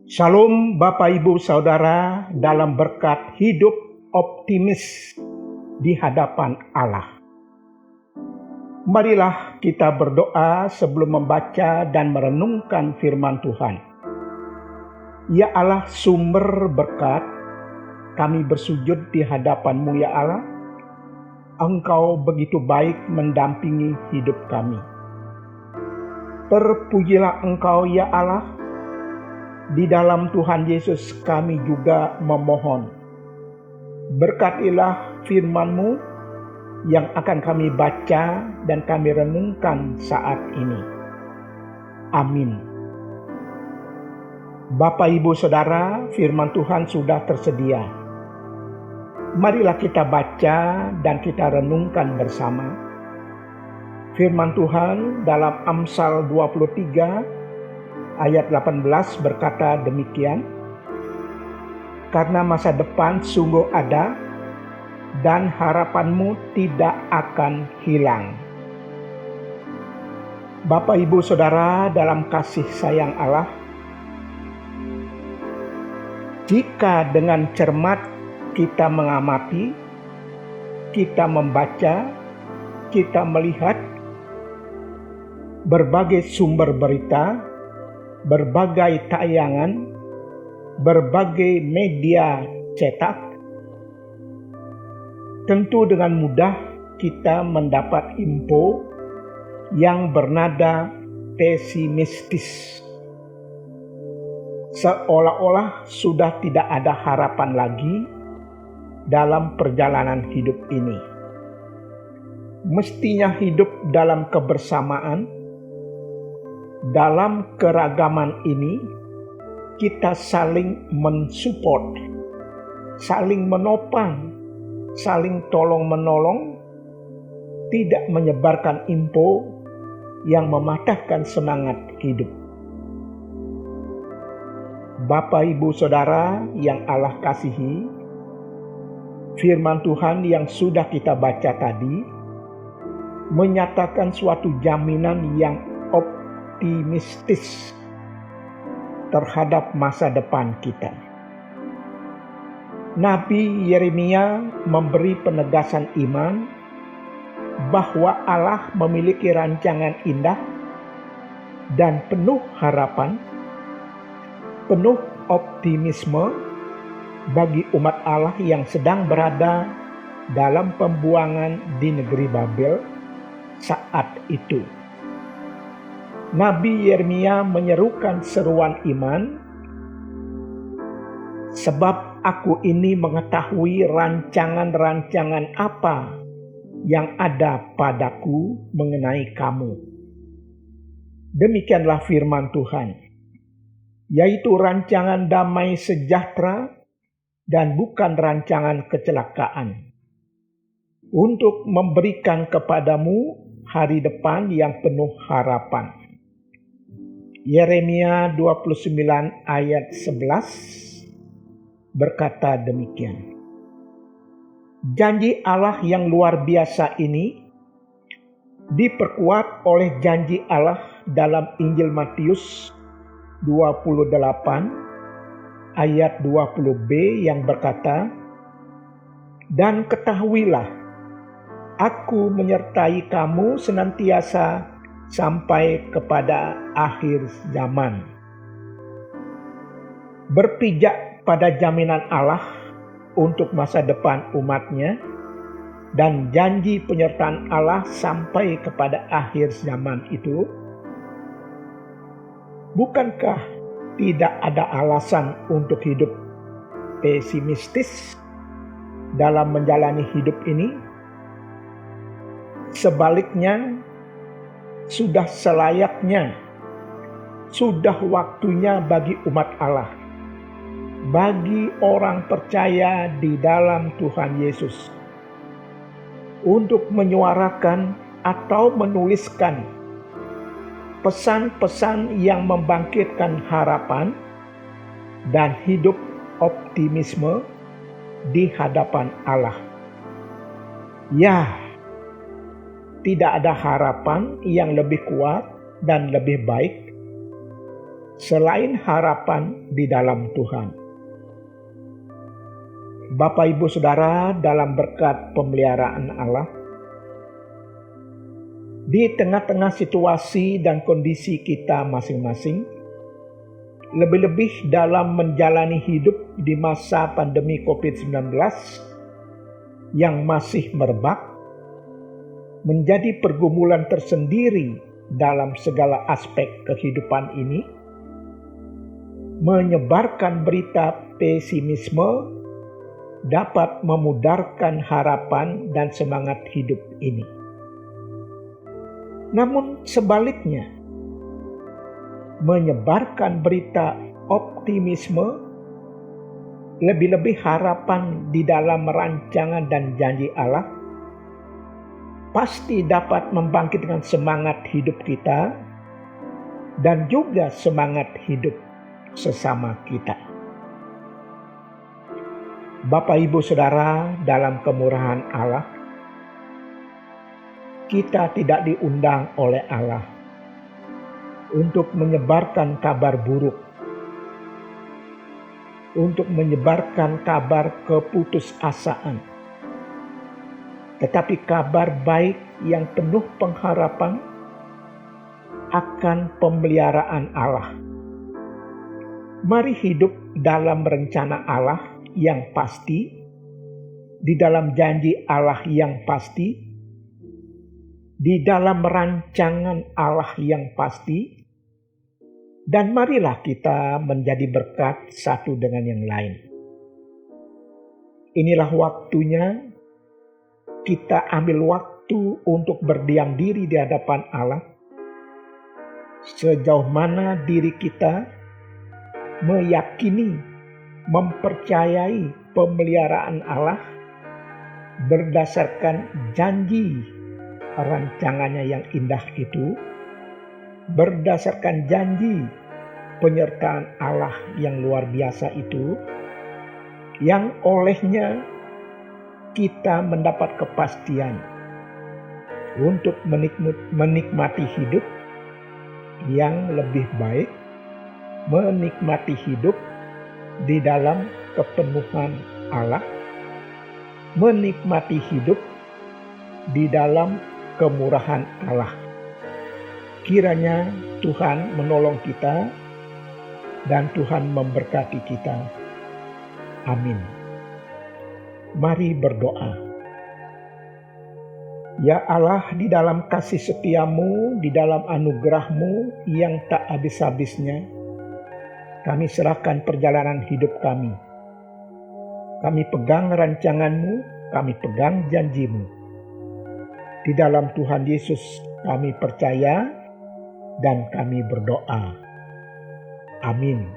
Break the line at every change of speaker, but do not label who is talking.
Shalom Bapak Ibu Saudara dalam berkat hidup optimis di hadapan Allah. Marilah kita berdoa sebelum membaca dan merenungkan firman Tuhan. Ya Allah sumber berkat, kami bersujud di hadapan-Mu ya Allah. Engkau begitu baik mendampingi hidup kami. Terpujilah Engkau ya Allah. Di dalam Tuhan Yesus kami juga memohon. Berkatilah firman-Mu yang akan kami baca dan kami renungkan saat ini. Amin. Bapak Ibu Saudara, firman Tuhan sudah tersedia. Marilah kita baca dan kita renungkan bersama. Firman Tuhan dalam Amsal 23 ayat 18 berkata demikian, karena masa depan sungguh ada dan harapanmu tidak akan hilang. Bapak Ibu Saudara dalam kasih sayang Allah, jika dengan cermat kita mengamati, kita membaca, kita melihat berbagai sumber berita, berbagai tayangan, berbagai media cetak, tentu dengan mudah kita mendapat info yang bernada pesimistis. Seolah-olah sudah tidak ada harapan lagi dalam perjalanan hidup ini. Mestinya hidup dalam kebersamaan. Dalam keragaman ini, kita saling mensupport, saling menopang, saling tolong-menolong, tidak menyebarkan info yang mematahkan semangat hidup. Bapak Ibu Saudara yang Allah kasihi, firman Tuhan yang sudah kita baca tadi, menyatakan suatu jaminan yang optimistis terhadap masa depan kita. Nabi Yeremia memberi penegasan iman bahwa Allah memiliki rancangan indah dan penuh harapan, penuh optimisme bagi umat Allah yang sedang berada dalam pembuangan di negeri Babel saat itu. Nabi Yeremia menyerukan seruan iman, sebab aku ini mengetahui rancangan-rancangan apa yang ada padaku mengenai kamu. Demikianlah firman Tuhan, yaitu rancangan damai sejahtera dan bukan rancangan kecelakaan, untuk memberikan kepadamu hari depan yang penuh harapan. Yeremia 29 ayat 11 berkata demikian. Janji Allah yang luar biasa ini diperkuat oleh janji Allah dalam Injil Matius 28 ayat 20b yang berkata, dan ketahuilah, aku menyertai kamu senantiasa sampai kepada akhir zaman. Berpijak pada jaminan Allah untuk masa depan umatnya dan janji penyertaan Allah sampai kepada akhir zaman itu, bukankah tidak ada alasan untuk hidup pesimistis dalam menjalani hidup ini? Sebaliknya, sudah selayaknya, sudah waktunya bagi umat Allah, bagi orang percaya di dalam Tuhan Yesus, untuk menyuarakan atau menuliskan pesan-pesan yang membangkitkan harapan dan hidup optimisme di hadapan Allah. Ya, tidak ada harapan yang lebih kuat dan lebih baik selain harapan di dalam Tuhan. Bapak Ibu Saudara, dalam berkat pemeliharaan Allah, di tengah-tengah situasi dan kondisi kita masing-masing, lebih-lebih dalam menjalani hidup di masa pandemi COVID-19 yang masih merebak, menjadi pergumulan tersendiri dalam segala aspek kehidupan ini, menyebarkan berita pesimisme dapat memudarkan harapan dan semangat hidup ini. Namun sebaliknya, menyebarkan berita optimisme, lebih-lebih harapan di dalam rancangan dan janji Allah, pasti dapat membangkitkan semangat hidup kita dan juga semangat hidup sesama kita. Bapak Ibu Saudara, dalam kemurahan Allah, kita tidak diundang oleh Allah untuk menyebarkan kabar buruk, untuk menyebarkan kabar keputusasaan, tetapi kabar baik yang penuh pengharapan akan pemeliharaan Allah. Mari hidup dalam rencana Allah yang pasti, di dalam janji Allah yang pasti, di dalam rancangan Allah yang pasti, dan marilah kita menjadi berkat satu dengan yang lain. Inilah waktunya kita ambil waktu untuk berdiam diri di hadapan Allah. Sejauh mana diri kita meyakini, mempercayai pemeliharaan Allah berdasarkan janji rancangannya yang indah itu, berdasarkan janji penyertaan Allah yang luar biasa itu, yang olehnya kita mendapat kepastian untuk menikmati hidup yang lebih baik, menikmati hidup di dalam kepenuhan Allah, menikmati hidup di dalam kemurahan Allah. Kiranya Tuhan menolong kita dan Tuhan memberkati kita. Amin. Mari berdoa. Ya Allah, di dalam kasih setiamu, di dalam anugerahmu yang tak habis-habisnya, kami serahkan perjalanan hidup kami. Kami pegang rancanganmu, kami pegang janjimu. Di dalam Tuhan Yesus kami percaya dan kami berdoa. Amin.